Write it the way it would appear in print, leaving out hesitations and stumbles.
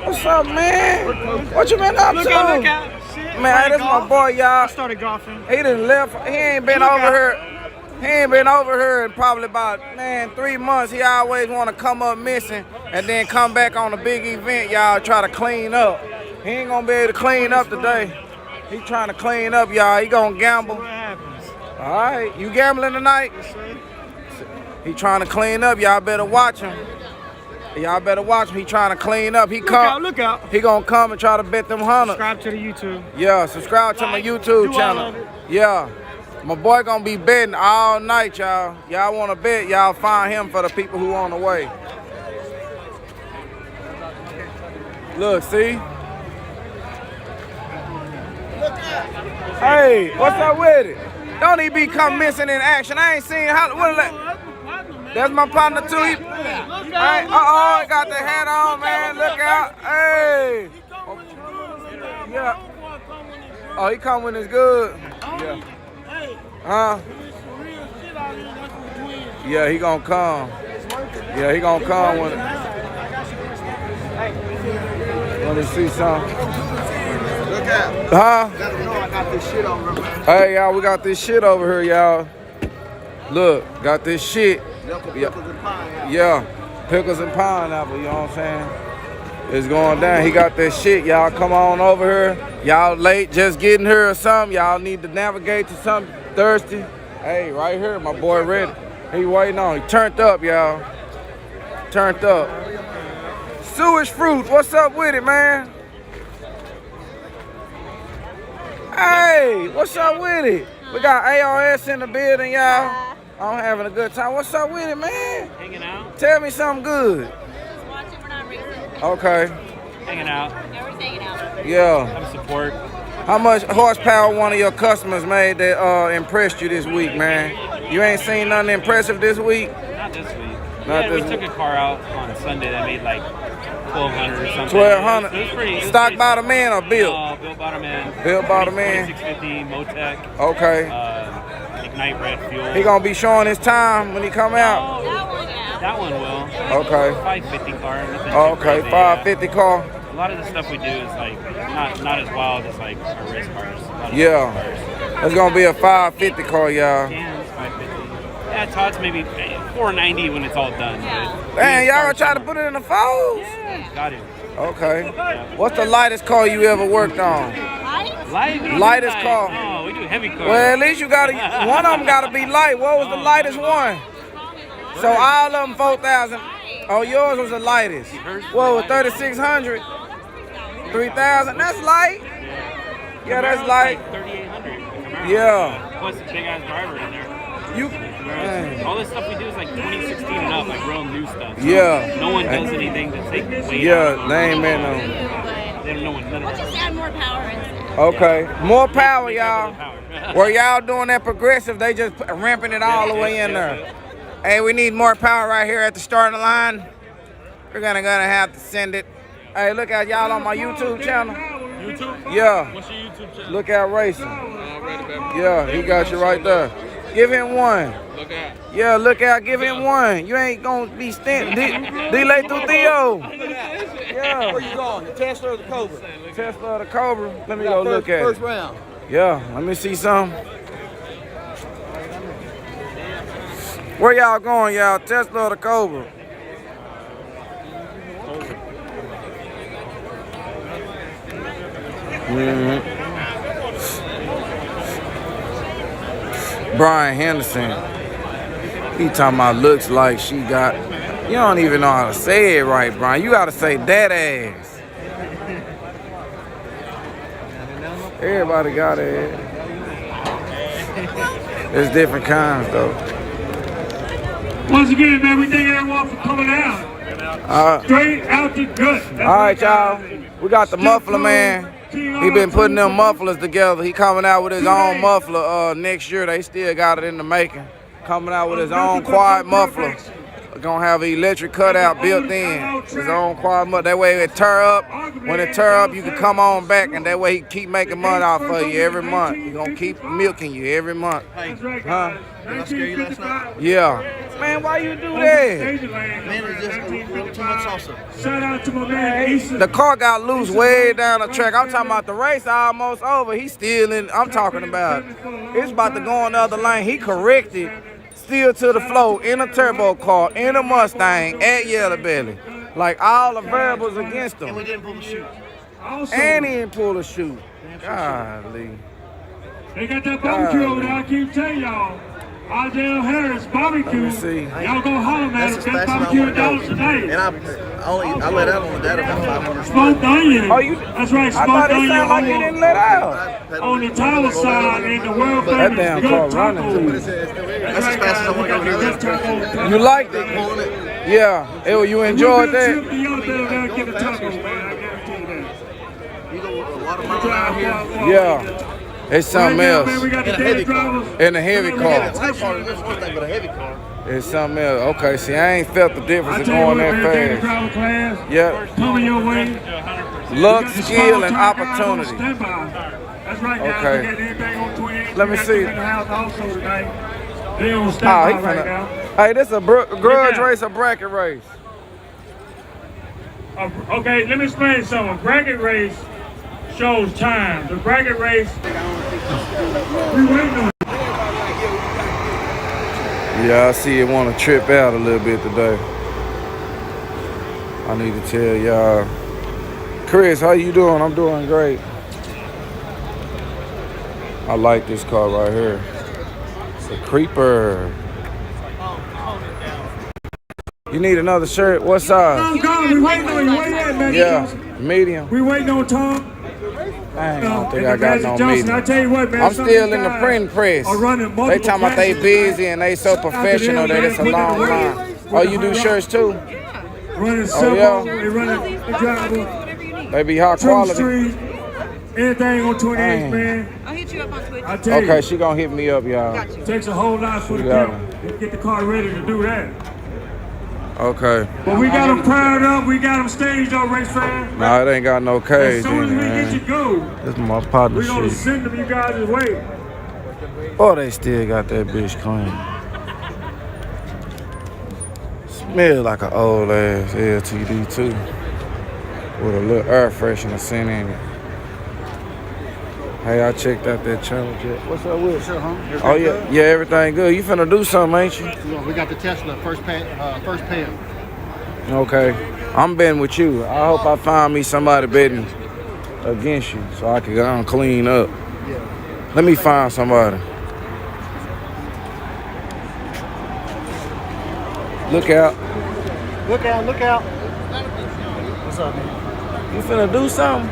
What's up, man? What you been up to? Look out. Shit. Man, this my boy, y'all. I started golfing. He done left. He ain't been over here. He ain't been over here in probably about, 3 months. He always want to come up missing and then come back on a big event, y'all, try to clean up. He ain't going to be able to clean up today. He trying to clean up, y'all. He going to gamble. What happens? All right. You gambling tonight? Yes, sir. He trying to clean up. Y'all better watch him. Y'all better watch him. He trying to clean up. Look out. He gonna come and try to bet them 100. Subscribe to the YouTube. Yeah, subscribe to my YouTube channel. Yeah. My boy gonna be betting all night, y'all. Y'all wanna bet, y'all find him for the people who on the way. Look, see? Hey, what's up with it? Don't he become missing in action? I ain't seen how. That's my partner too. He got the hat on, man. Look out. Hey. Yeah. Oh, he come when it's good. Yeah. Huh? Yeah, he gonna come. Yeah, he gonna come when it. Let me see something. Look out. Huh? I got this shit over. Hey, y'all, we got this shit over here, y'all. Look, got this shit. Yeah, pickles and pineapple, you know what I'm saying? It's going down. He got that shit. Y'all come on over here. Y'all late just getting here or something. Y'all need to navigate to something thirsty. Hey, right here, my boy ready. He waiting on. He turned up, y'all. Turned up. Sewage fruit, what's up with it, man? Hey, what's up with it? We got ARS in the building, y'all. I'm having a good time. What's up with it, man? Hanging out. Tell me something good. Just watching, we're not racing. Okay. Hanging out. Yeah, we're hanging out. Yeah. Have support. How much horsepower one of your customers made that impressed you this week, man? You ain't seen nothing impressive this week? Not this week. We took a car out on Sunday that made like 1,200 or something. 1,200. It was pretty. Stock by the man or built? Built by the man. Built by the man. 2650 Motec. Okay. Ignite red fuel. He gonna be showing his time when he come out? That one will. Okay. 550 car. Okay, 550 car. A lot of the stuff we do is like not as wild as like our race cars. Yeah. It's gonna be a 550 car, y'all. Yeah, it's 550. Yeah, Todd's maybe 490 when it's all done. Damn, y'all gonna try to put it in the fours? Yeah, got it. Okay. What's the lightest car you ever worked on? Lightest car. Oh, we do heavy cars. Well, at least you gotta, one of them gotta be light. What was the lightest one? So all of them 4,000. Oh, yours was the lightest. What was 3,600? 3,000. That's light. Yeah, that's light. 3,800. Yeah. Plus a big ass driver in there. All this stuff we do is like 2016 and up, like real new stuff. So yeah. No one does anything to take weight. Yeah, they ain't made no. They don't know what none of We'll just add more power into it. Okay, more power, y'all. Where y'all doing that progressive, they just ramping it all the way in there. Hey, we need more power right here at the starting line. We're gonna have to send it. Hey, look at y'all on my YouTube channel. YouTube? Yeah. What's your YouTube channel? Look out Racing. Yeah, he got you right there. Give him one. Look out. Yeah, look out, give him one. You ain't gonna be delay through Theo. Yeah. Where you going? The Tesla or the Cobra? Tesla or the Cobra? Let me go look at it. First round. Yeah, let me see some. Where y'all going, y'all? Tesla or the Cobra? Brian Henderson. He talking about looks like she got. You don't even know how to say it right, Brian. You gotta say that ass. Everybody got it. There's different kinds though. Once again, man, we thank everyone for coming out. Straight out the gut. All right, y'all. We got the muffler man. He been putting them mufflers together. He coming out with his own muffler next year. They still got it in the making. Coming out with his own quiet muffler. gonna have an electric cutout built in. His own quad motor. That way it tear up. When it tear up, you can come on back, and that way he can keep making money off of you every month. He gonna keep milking you every month. That's right, Huh? guys. Did I scare you last night? Yeah. Man, why you do that? Man, it's just a little too much salsa. Shout out to my man Issa. The car got loose way down the track. I'm talking about the race almost over. He's still in. I'm talking about it's about to go on the other lane. He corrected, still to the flow in a turbo car, in a Mustang at Yello Belly. Like all the variables against him. And we didn't pull the chute. Also, And he didn't pull a shoe. Golly. they got that barbecue over there. I keep telling y'all. Ardell Harris barbecue. Let me see. Y'all go holler, man. That's Best as fast as I barbecue want in to Dallas go. today. And I let out on the data about 500. Smoked onion. Oh, you? That's right, I smoked thought it onion sounded like he didn't let out. on the tower side in the world That famous damn good car taco. running too. That's as fast as I want to go here. Good taco. You liked it? Pulling it. Yeah. Ew, you enjoyed We're that? gonna trip the Yello Belly down and get the taco, man. I guarantee you that. You go a lot of miles out here. Yeah. It's something Right now, else. man, we got the In a heavy dead car. drivers. In a heavy Yeah, car. the light part is just one thing, but a heavy car. It's something else. Okay, see, I ain't felt the I difference of tell you going what, that man, dead fast. driver class. Yeah. Coming your way. Luck, We got the skill, small and time guys on opportunity. standby. That's right, guys. Okay. We got anything on 28. Let me We got see. them in the house also tonight. They on Oh, standby he right finna. now. Hey, this a grudge out. race or bracket race? Okay, let me explain something. A bracket race shows time. The bracket race, we waiting on. Yeah, I see it want to trip out a little bit today. I need to tell y'all. Chris, how you doing? I'm doing great. I like this car right here. It's a creeper. You need another shirt? What size? I'm gone. We waiting on you. Where you at, man? Yeah, medium. We waiting on Tom. I don't think And I got Magic no Johnson, medium. I tell you what, man. I'm some still of in the these printing press. guys are running They multiple talking about they classes. busy and they so professional that it's a long line. Oh, you do shirts too? Running Oh, civil, yeah? they running drivable, They be high Trim quality. Street, anything on 28, Dang. man. I'll hit you up on Twitter. I tell Okay, you, she gonna hit me up, y'all. it takes a whole lot for the You got people to get the car ready to do that. Okay. But we got them primed up, we got them staged up, race fan. Nah, it ain't got no As cage soon as in we it, get you man. go, This is my partner we're gonna shit. send them you guys' way. Oh, they still got that bitch clean. Smell like an old ass LTD too. With a little air freshener sent in it. Hey, I checked out that channel jet. What's up with? Sure, huh? Oh yeah, yeah, everything good. You finna do something, ain't you? We got the Tesla first pay. Okay. I'm betting with you. I hope I find me somebody betting against you so I can go and clean up. Yeah. Let me find somebody. Look out. Look out! Look out! What's up, man? You finna do something?